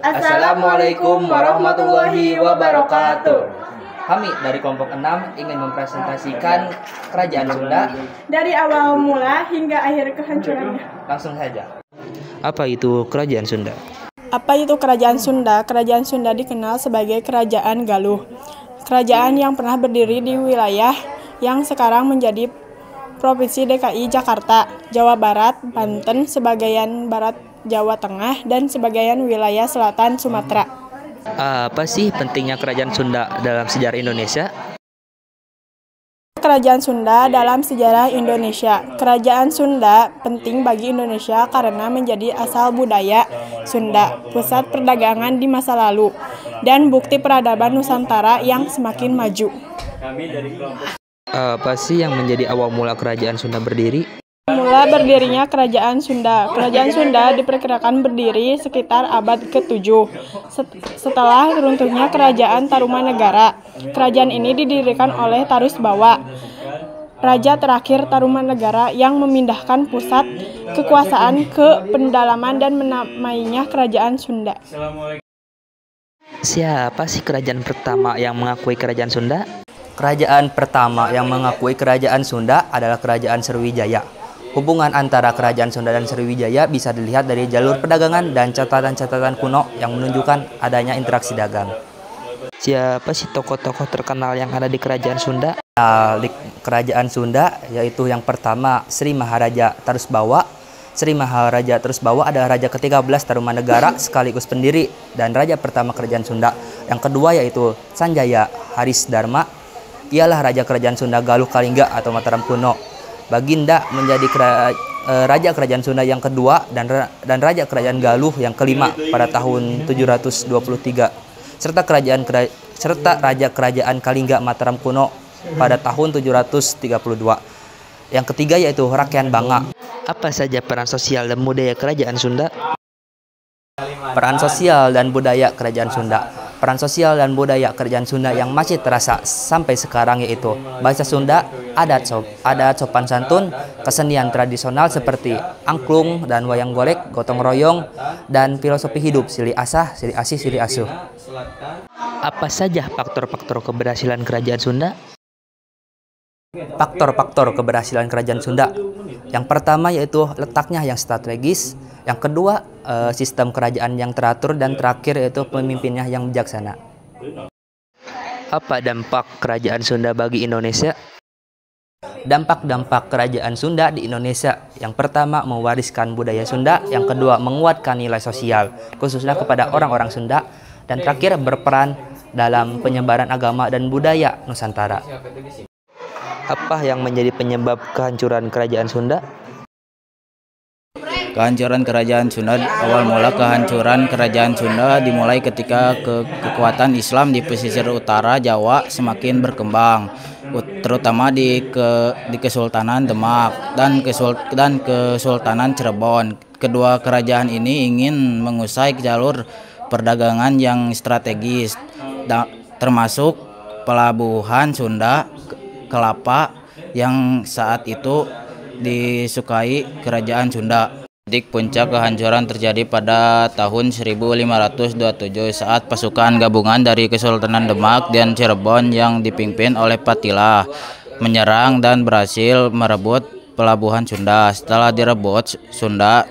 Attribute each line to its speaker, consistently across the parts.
Speaker 1: Assalamualaikum warahmatullahi wabarakatuh. Kami dari kelompok 6 ingin mempresentasikan Kerajaan Sunda
Speaker 2: dari awal mula hingga akhir kehancurannya.
Speaker 1: Langsung saja. Apa itu Kerajaan Sunda?
Speaker 2: Apa itu Kerajaan Sunda? Kerajaan Sunda dikenal sebagai Kerajaan Galuh. Kerajaan yang pernah berdiri di wilayah yang sekarang menjadi Provinsi DKI Jakarta, Jawa Barat, Banten, sebagian barat Jawa Tengah, dan sebagian wilayah selatan Sumatera.
Speaker 1: Apa sih pentingnya Kerajaan Sunda dalam sejarah Indonesia?
Speaker 2: Kerajaan Sunda dalam sejarah Indonesia. Kerajaan Sunda penting bagi Indonesia karena menjadi asal budaya Sunda, pusat perdagangan di masa lalu, dan bukti peradaban Nusantara yang semakin maju.
Speaker 1: Apa sih yang menjadi awal mula Kerajaan Sunda berdiri?
Speaker 2: Mula berdirinya Kerajaan Sunda. Kerajaan Sunda diperkirakan berdiri sekitar abad ke-7. Setelah runtuhnya Kerajaan Tarumanegara. Kerajaan ini didirikan oleh Tarusbawa, raja terakhir Tarumanegara yang memindahkan pusat kekuasaan ke pedalaman dan menamainya Kerajaan Sunda.
Speaker 1: Siapa sih kerajaan pertama yang mengakui Kerajaan Sunda? Kerajaan pertama yang mengakui Kerajaan Sunda adalah Kerajaan Sriwijaya. Hubungan antara Kerajaan Sunda dan Sriwijaya bisa dilihat dari jalur perdagangan dan catatan-catatan kuno yang menunjukkan adanya interaksi dagang. Siapa sih tokoh-tokoh terkenal yang ada di Kerajaan Sunda? Di Kerajaan Sunda yaitu yang pertama Sri Maharaja Tarusbawa. Sri Maharaja Tarusbawa adalah raja ke-13 Tarumanegara sekaligus pendiri dan raja pertama Kerajaan Sunda. Yang kedua yaitu Sanjaya Harisdharma. Ialah raja Kerajaan Sunda Galuh Kalingga atau Mataram kuno. Baginda menjadi raja Kerajaan Sunda yang kedua dan raja Kerajaan Galuh yang kelima pada tahun 723 serta raja Kerajaan Kalingga Mataram kuno pada tahun 732. Yang ketiga yaitu Rakyat Banga. Apa saja peran sosial dan budaya Kerajaan Sunda? Peran sosial dan budaya Kerajaan Sunda. Peran sosial dan budaya Kerajaan Sunda yang masih terasa sampai sekarang yaitu bahasa Sunda, adat sopan santun, kesenian tradisional seperti angklung dan wayang golek, gotong royong, dan filosofi hidup silih asah, silih asih, silih asuh. Apa saja faktor-faktor keberhasilan Kerajaan Sunda? Faktor-faktor keberhasilan Kerajaan Sunda. Yang pertama yaitu letaknya yang strategis. Yang kedua, sistem kerajaan yang teratur, dan terakhir yaitu pemimpinnya yang bijaksana. Apa dampak Kerajaan Sunda bagi Indonesia? Dampak-dampak Kerajaan Sunda di Indonesia. Yang pertama, mewariskan budaya Sunda. Yang kedua, menguatkan nilai sosial, khususnya kepada orang-orang Sunda. Dan terakhir, berperan dalam penyebaran agama dan budaya Nusantara. Apa yang menjadi penyebab kehancuran Kerajaan Sunda?
Speaker 3: Kehancuran Kerajaan Sunda, awal mula kehancuran Kerajaan Sunda dimulai ketika kekuatan Islam di pesisir utara Jawa semakin berkembang, terutama di Kesultanan Demak dan Kesultanan Cirebon. Kedua kerajaan ini ingin mengusai jalur perdagangan yang strategis, termasuk pelabuhan Sunda Kelapa yang saat itu disukai Kerajaan Sunda. Titik puncak kehancuran terjadi pada tahun 1527 saat pasukan gabungan dari Kesultanan Demak dan Cirebon yang dipimpin oleh Patilah menyerang dan berhasil merebut pelabuhan Sunda. Setelah direbut, Sunda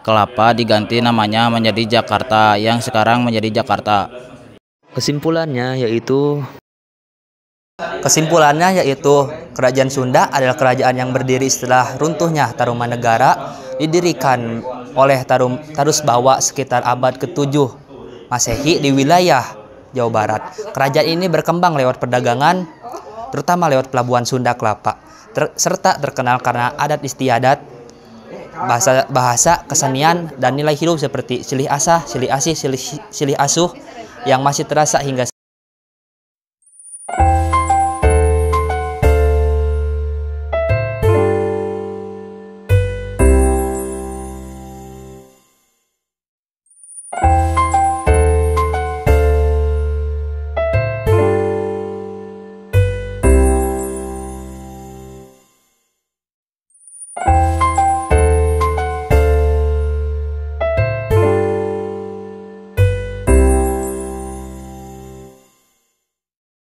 Speaker 3: Kelapa diganti namanya menjadi Jakarta yang sekarang menjadi Jakarta.
Speaker 1: Kesimpulannya yaitu Kerajaan Sunda adalah kerajaan yang berdiri setelah runtuhnya Tarumanegara, didirikan oleh Tarusbawa sekitar abad ke-7 Masehi di wilayah Jawa Barat. Kerajaan ini berkembang lewat perdagangan, terutama lewat pelabuhan Sunda Kelapa, serta terkenal karena adat istiadat, bahasa, kesenian, dan nilai hidup seperti silih asah, silih asih, silih asuh yang masih terasa hingga
Speaker 2: Thank you.